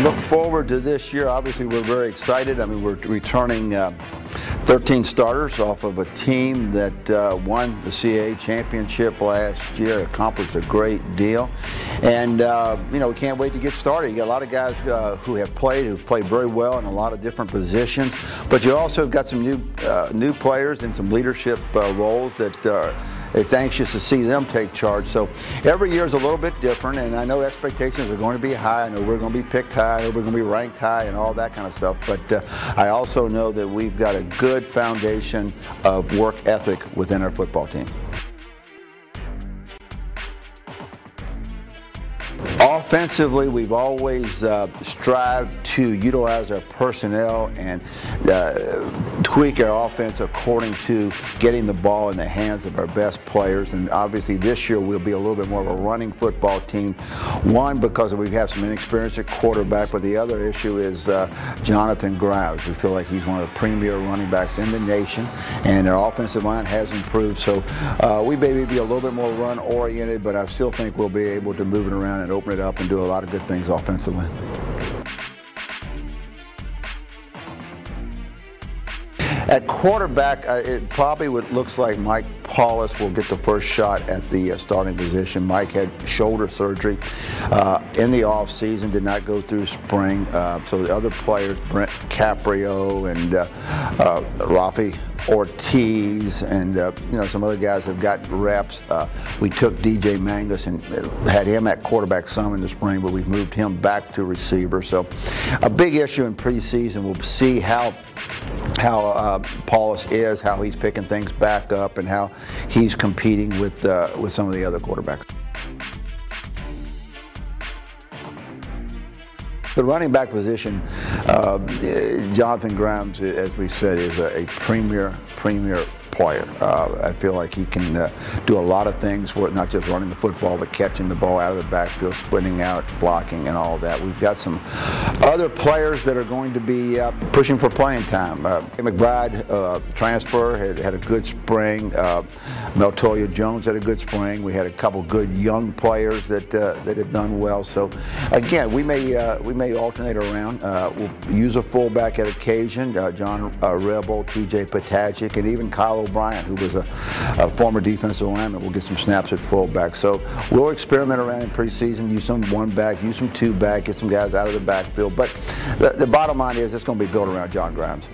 look forward to this year. Obviously, we're very excited. I mean, we're returning 13 starters off of a team that won the CAA championship last year, accomplished a great deal. And, you know, we can't wait to get started. You got a lot of guys who've played very well in a lot of different positions. But you also got some new players in some leadership roles that it's anxious to see them take charge. So every year is a little bit different, and I know expectations are going to be high. I know we're going to be picked high. I know we're going to be ranked high and all that kind of stuff. But I also know that we've got a good foundation of work ethic within our football team. Offensively, we've always strived to utilize our personnel and tweak our offense according to getting the ball in the hands of our best players. And obviously this year we'll be a little bit more of a running football team. One, because we have some inexperience at quarterback, but the other issue is Jonathan Grimes. We feel like he's one of the premier running backs in the nation, and our offensive line has improved. So we may be a little bit more run-oriented, but I still think we'll be able to move it around and open it up and do a lot of good things offensively. At quarterback, it probably looks like Mike Paulus will get the first shot at the starting position. Mike had shoulder surgery in the off season, did not go through spring. So the other players, Brent Caprio and Rafi Ortiz and you know, some other guys have got reps. We took DJ Mangus and had him at quarterback some in the spring, but we've moved him back to receiver. So a big issue in preseason. We'll see how Paulus is, how he's picking things back up, and how he's competing with some of the other quarterbacks. The running back position, Jonathan Grimes, as we said, is a premier player. I feel like he can do a lot of things for it, not just running the football, but catching the ball out of the backfield, sprinting out, blocking, and all of that. We've got some other players that are going to be pushing for playing time. McBride, transfer, had a good spring. Meltoya Jones had a good spring. We had a couple good young players that have done well. So again, we may alternate around. We'll use a fullback at occasion. John Rebel, TJ Patagic, and even Kyle O'Brien, who was a former defensive lineman, will get some snaps at fullback. So we'll experiment around in preseason, use some one back, use some two back, get some guys out of the backfield. But the bottom line is it's going to be built around John Grimes.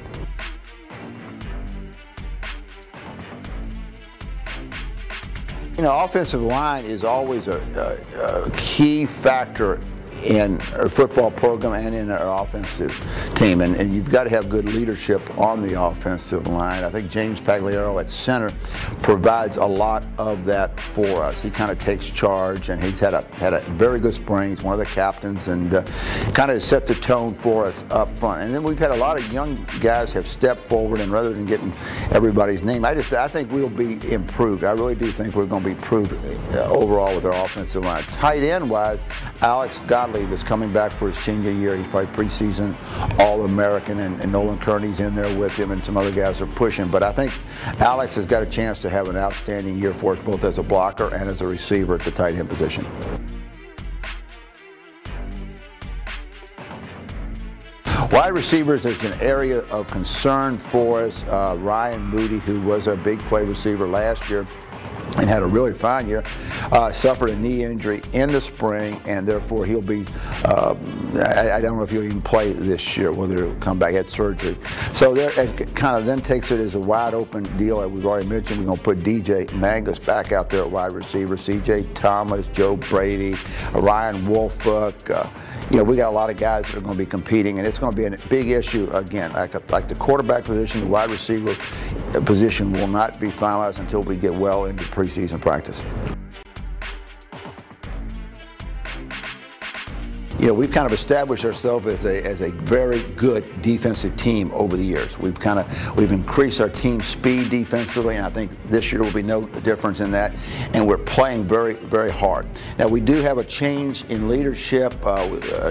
You know, offensive line is always a key factor in our football program and in our offensive team, and you've got to have good leadership on the offensive line. I think James Pagliaro at center provides a lot of that for us. He kind of takes charge, and he's had a very good spring. He's one of the captains, and kind of set the tone for us up front. And then we've had a lot of young guys have stepped forward, and rather than getting everybody's name, I think we'll be improved. I really do think we're going to be improved overall with our offensive line. Tight end wise, Alex Gottlieb is coming back for his senior year. He's probably preseason All-American, and Nolan Kearney's in there with him, and some other guys are pushing. But I think Alex has got a chance to have an outstanding year for us, both as a blocker and as a receiver at the tight end position. Wide receivers is an area of concern for us. Ryan Moody, who was our big play receiver last year and had a really fine year, suffered a knee injury in the spring, and therefore he'll be, I don't know if he'll even play this year, whether he'll come back, had surgery. So there, it kind of then takes it as a wide open deal. As we've already mentioned, we're going to put DJ Mangus back out there at wide receiver, CJ Thomas, Joe Brady, Ryan Wolfuck. You know, we got a lot of guys that are going to be competing, and it's going to be a big issue again. Like the quarterback position, the wide receiver position will not be finalized until we get well into preseason practice. You know, we've kind of established ourselves as a very good defensive team over the years. We've increased our team speed defensively, and I think this year will be no difference in that. And we're playing very, very hard. Now, we do have a change in leadership.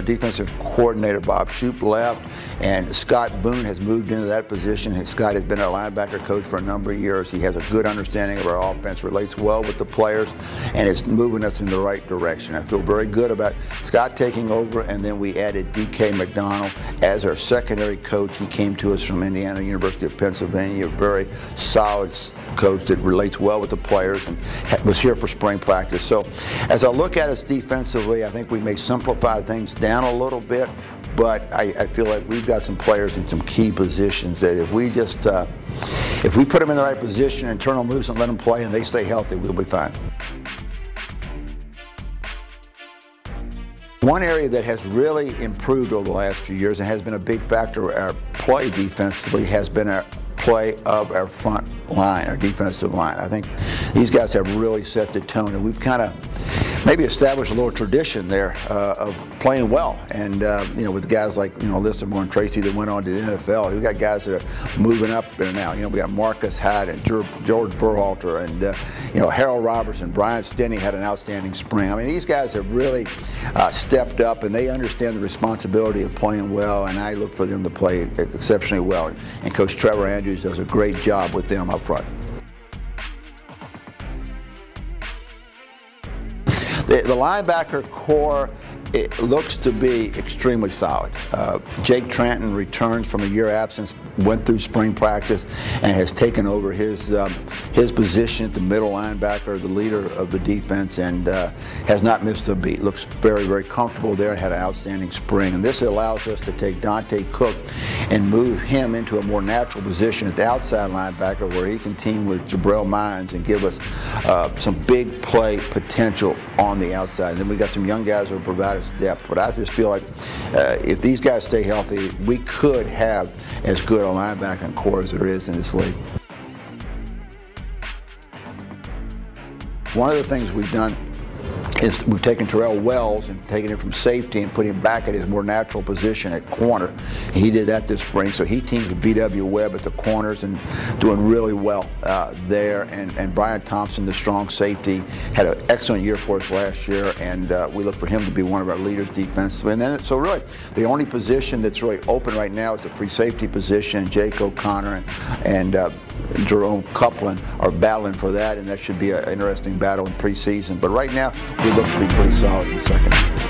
Defensive coordinator Bob Shoop left, and Scott Boone has moved into that position. Scott has been our linebacker coach for a number of years. He has a good understanding of our offense, relates well with the players, and is moving us in the right direction. I feel very good about Scott taking over over, and then we added D.K. McDonald as our secondary coach. He came to us from Indiana University of Pennsylvania, a very solid coach that relates well with the players and was here for spring practice. So as I look at us defensively, I think we may simplify things down a little bit, but I feel like we've got some players in some key positions that if we just if we put them in the right position and turn them loose and let them play and they stay healthy, we'll be fine. One area that has really improved over the last few years and has been a big factor of our play defensively has been our play of our front line, our defensive line. I think these guys have really set the tone, and we've kind of maybe established a little tradition there of playing well. And you know, with guys like Lissamore and Tracy that went on to the NFL, we've got guys that are moving up there now. You know, we got Marcus Hyde and George Berhalter and Harold Robertson, Brian Stinney had an outstanding spring. I mean, these guys have really stepped up, and they understand the responsibility of playing well. And I look for them to play exceptionally well. And Coach Trevor Andrews does a great job with them up front. The linebacker core, it looks to be extremely solid. Jake Tranton returns from a year absence, went through spring practice, and has taken over his position at the middle linebacker, the leader of the defense, and has not missed a beat. Looks very, very comfortable there and had an outstanding spring. And this allows us to take Dante Cook and move him into a more natural position at the outside linebacker where he can team with Jabril Mines and give us some big play potential on the outside. And then we got some young guys who will provide us depth. But I just feel like if these guys stay healthy, we could have as good a linebacking core as there is in this league. One of the things we've done is we've taken Terrell Wells and taken him from safety and put him back at his more natural position at corner. He did that this spring, so he teams with B.W. Webb at the corners and doing really well there. And Brian Thompson, the strong safety, had an excellent year for us last year, and we look for him to be one of our leaders defensively. And then, so really, the only position that's really open right now is the free safety position. Jake O'Connor and Jerome Copeland are battling for that, and that should be an interesting battle in preseason. But right now, we look to be pretty solid in the second half.